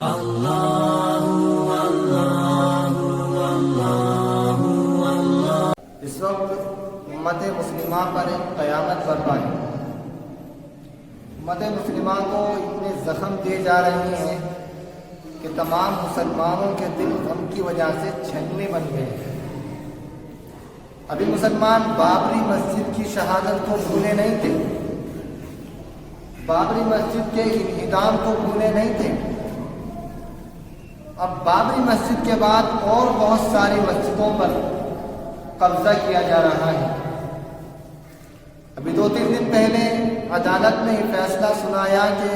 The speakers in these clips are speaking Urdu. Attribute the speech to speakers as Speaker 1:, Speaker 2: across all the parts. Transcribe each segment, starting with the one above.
Speaker 1: اس وقت امت مسلمہ پر قیامت برپا ہے۔ امت مسلمہ کو اتنے زخم دیے جا رہے ہیں کہ تمام مسلمانوں کے دل غم کی وجہ سے چھننے بن گئے ہیں۔ ابھی مسلمان بابری مسجد کی شہادت کو بھولے نہیں تھے، بابری مسجد کے انہدام کو بھولے نہیں تھے۔ اب بابری مسجد کے بعد اور بہت ساری مسجدوں پر قبضہ کیا جا رہا ہے۔ ابھی 2-3 دن پہلے عدالت نے یہ فیصلہ سنایا کہ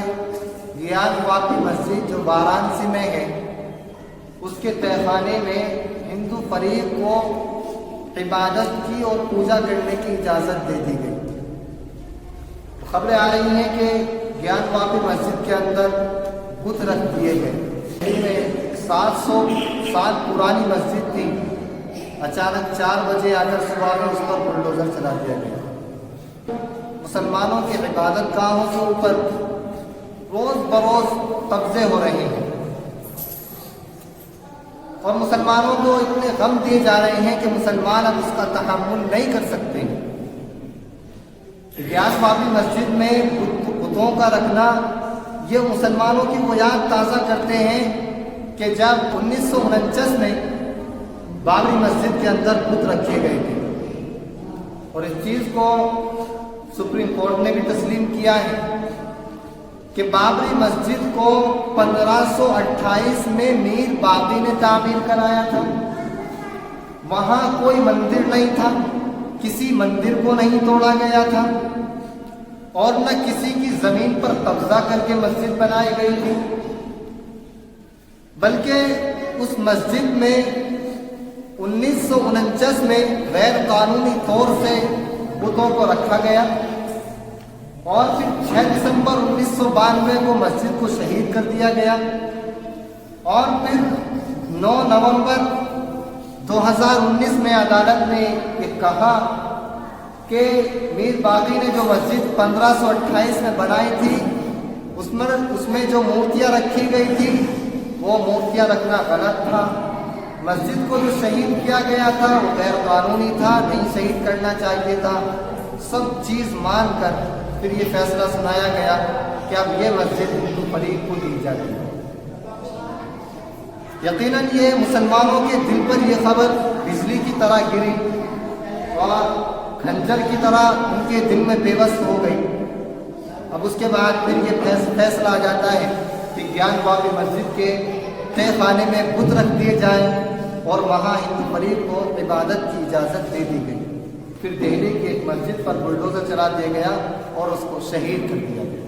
Speaker 1: گیان واپی مسجد جو وارانسی میں ہے، اس کے تہخانے میں ہندو فریق کو عبادت کی اور پوجا کرنے کی اجازت دے دی گئی۔ خبریں آ رہی ہیں کہ گیان واپی مسجد کے اندر بت رکھ دیے گئے۔ دہلی میں 700 سال پرانی مسجد تھی، اچانک 4 بجے آ کر صبح میں اس پر بلڈوزر چلا دیا گیا۔ مسلمانوں کے عبادت گاہوں کے اوپر روز بروز قبضے ہو رہے ہیں اور مسلمانوں کو اتنے غم دیے جا رہے ہیں کہ مسلمان اب اس کا تحمل نہیں کر سکتے۔ گیان واپی مسجد میں بتوں کا رکھنا یہ مسلمانوں کی وہ یاد تازہ کرتے ہیں کہ جب 1949 میں بابری مسجد کے اندر بت رکھے گئے تھے، اور اس چیز کو سپریم کورٹ نے بھی تسلیم کیا ہے کہ بابری مسجد کو 1528 میں میر باقی نے تعمیر کرایا تھا۔ وہاں کوئی مندر نہیں تھا، کسی مندر کو نہیں توڑا گیا تھا، اور نہ کسی کی زمین پر قبضہ کر کے مسجد بنائی گئی تھی، بلکہ اس مسجد میں 1949 میں غیر قانونی طور سے بتوں کو رکھا گیا، اور پھر 6 دسمبر 1992 کو مسجد کو شہید کر دیا گیا، اور پھر 9 نومبر 2019 میں عدالت نے یہ کہا کہ میر باقی نے جو مسجد 1528 میں بنائی تھی اس میں جو مورتیاں رکھی گئی تھی وہ مورتیاں رکھنا غلط تھا۔ مسجد کو جو شہید کیا گیا تھا وہ غیر قانونی تھا، نہیں شہید کرنا چاہیے تھا۔ سب چیز مان کر پھر یہ فیصلہ سنایا گیا کہ اب یہ مسجد ہندو فریق کو دی جاتی ہے۔ یقیناً یہ مسلمانوں کے دل پر یہ خبر بجلی کی طرح گری اور کھنجر کی طرح ان کے دل میں پیوست ہو گئی۔ اب اس کے بعد پھر یہ فیصلہ آ جاتا ہے کہ گیان واپی مسجد کے تہ خانے میں بت رکھ دیے جائیں، اور وہاں ہندو فریق کو عبادت کی اجازت دے دی گئی۔ پھر دہلی کی ایک مسجد پر بلڈوزر چلا دیا گیا اور اس کو شہید کر دیا گیا۔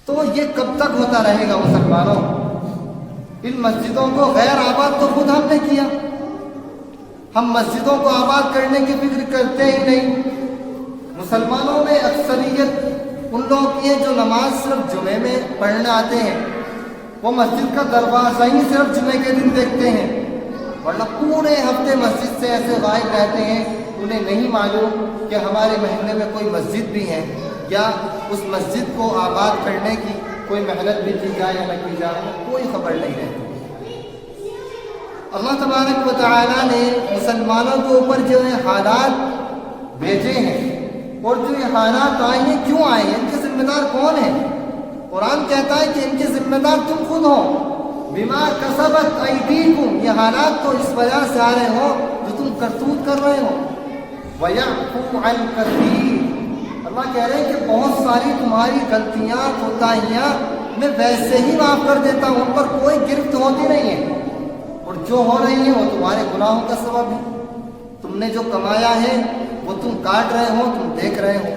Speaker 1: تو یہ کب تک ہوتا رہے گا مسلمانوں؟ ان مسجدوں کو غیر آباد تو خود ہم نے کیا، ہم مسجدوں کو آباد کرنے کی فکر کرتے ہی نہیں۔ مسلمانوں میں اکثریت ان لوگوں کی ہے جو نماز صرف جمعے میں پڑھنے آتے ہیں، وہ مسجد کا دروازہ ہی صرف جمعے کے دن دیکھتے ہیں، ورنہ پورے ہفتے مسجد سے ایسے غائب رہتے ہیں، انہیں نہیں معلوم کہ ہمارے محلے میں کوئی مسجد بھی ہے، یا اس مسجد کو آباد کرنے کی کوئی محنت بھی کی جائے یا نہ کی جائے، کوئی خبر نہیں رہتی۔ اللہ تبارک و تعالیٰ نے مسلمانوں کے اوپر جو ہے حالات بھیجے ہیں، اور جو یہ حالات آئے ہیں کیوں آئے ہیں، ان کے ذمہ دار کون ہیں؟ قرآن کہتا ہے کہ ان کے ذمہ دار تم خود ہو، بما کسبت ایدیکم، یہ حالات تو اس وجہ سے آ رہے ہو جو تم کرتوت کر رہے ہو۔ وَيَعْفُو عَنْ كَثِيرٍ، اللہ کہہ رہے ہیں کہ بہت ساری تمہاری غلطیاں کوتاہیاں میں ویسے ہی معاف کر دیتا ہوں، ان پر کوئی گرفت ہوتی نہیں ہے، اور جو ہو رہی ہیں وہ تمہارے گناہوں کا سبب ہے۔ تم نے جو کمایا ہے وہ تم کاٹ رہے ہو، تم دیکھ رہے ہو۔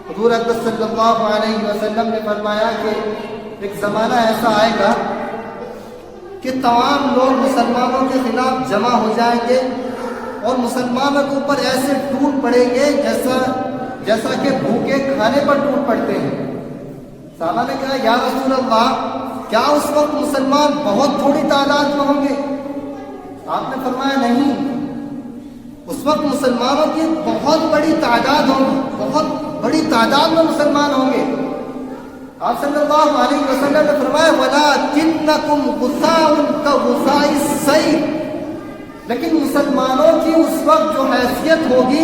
Speaker 1: حضور اکرم صلی اللہ علیہ وسلم نے فرمایا کہ ایک زمانہ ایسا آئے گا کہ تمام لوگ مسلمانوں کے خلاف جمع ہو جائیں گے، اور مسلمانوں کے اوپر ایسے ٹوٹ پڑیں گے جیسا کہ بھوکے کھانے پر ٹوٹ پڑتے ہیں۔ صحابہ نے کہا یا رسول اللہ، کیا اس وقت مسلمان بہت تھوڑی تعداد میں ہوں گے؟ آپ نے فرمایا نہیں، اس وقت مسلمانوں کی بہت بڑی تعداد ہوگی، بہت بڑی تعداد میں مسلمان ہوں گے۔ آپ صلی اللہ علیہ وسلم نے فرمایا وَلَٰكِنَّكُمْ غُثَاءٌ كَغُثَاءِ السَّيْلِ، لیکن مسلمانوں کی اس وقت جو حیثیت ہوگی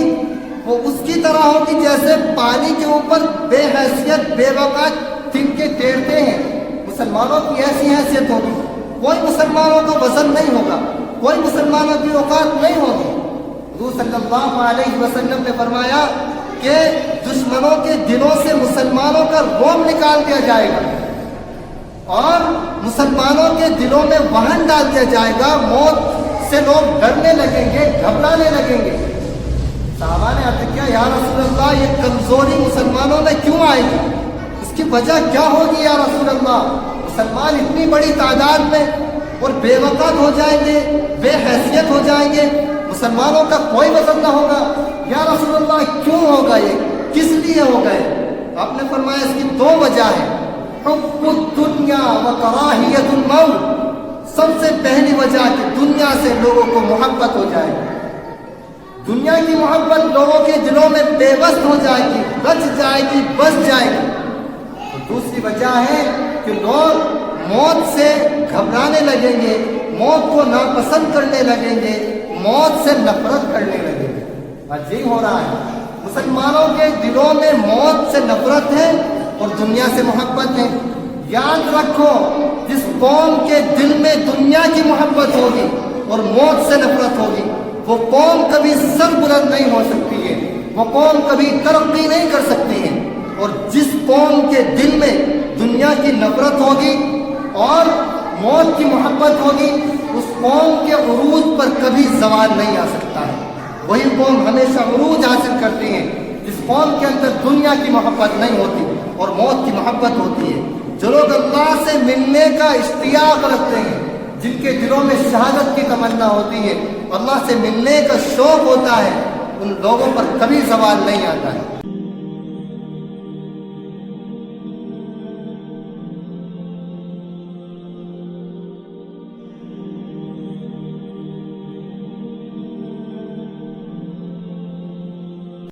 Speaker 1: وہ اس کی طرح ہوگی جیسے پانی کے اوپر بے حیثیت بے وقت تنکے تیرتے ہیں. مسلمانوں کی ایسی حیثیت ہوگی، کوئی مسلمانوں کا وزن نہیں ہوگا، کوئی مسلمانوں کی اوقات نہیں ہوگی. حضور صلی اللہ علیہ وسلم نے فرمایا کہ دشمنوں کے دلوں سے مسلمانوں کا روم نکال دیا جائے گا اور مسلمانوں کے دلوں میں وہن ڈال دیا جائے گا. موت سے لوگ ڈرنے لگیں گے، گھبرانے لگیں گے. صحابہ نے عرض کیا یا رسول اللہ یہ کمزوری مسلمانوں میں کیوں آئے گی؟ اس کی وجہ کیا ہوگی یا رسول اللہ؟ مسلمان اتنی بڑی تعداد میں اور بے وقت ہو جائیں گے، بے حیثیت ہو جائیں گے، مسلمانوں کا کوئی وزن نہ ہوگا. یا رسول اللہ کیوں ہوگا، یہ کس لیے ہوگا؟ آپ نے فرمایا اس کی دو وجہ ہے. حب الدنیا و کراہیت الموت. سب سے پہلی وجہ کہ دنیا سے لوگوں کو محبت ہو جائے گی، دنیا کی محبت لوگوں کے دلوں میں بے بس ہو جائے گی، رچ جائے گی، بس جائے گی. اور دوسری وجہ ہے کہ لوگ موت سے گھبرانے لگیں گے، موت کو ناپسند کرنے لگیں گے، موت سے نفرت کرنے لگیں گے. آج یہی ہو رہا ہے، مسلمانوں کے دلوں میں موت سے نفرت ہے اور دنیا سے محبت ہے. یاد رکھو جس قوم کے دل میں دنیا کی محبت ہوگی اور موت سے نفرت ہوگی وہ قوم کبھی سر بلند نہیں ہو سکتی ہے، وہ قوم کبھی ترقی نہیں کر سکتی ہے. اور جس قوم کے دل میں دنیا کی نفرت ہوگی اور موت کی محبت ہوگی اس قوم کے عروج پر کبھی زوال نہیں آ سکتا ہے. وہی قوم ہمیشہ عروج حاصل کرتی ہے جس قوم کے اندر دنیا کی محبت نہیں ہوتی اور موت کی محبت ہوتی ہے. جو لوگ اللہ سے ملنے کا اشتیاق رکھتے ہیں، جن کے دلوں میں شہادت کی تمنا ہوتی ہے، اللہ سے ملنے کا شوق ہوتا ہے، ان لوگوں پر کبھی زوال نہیں آتا ہے.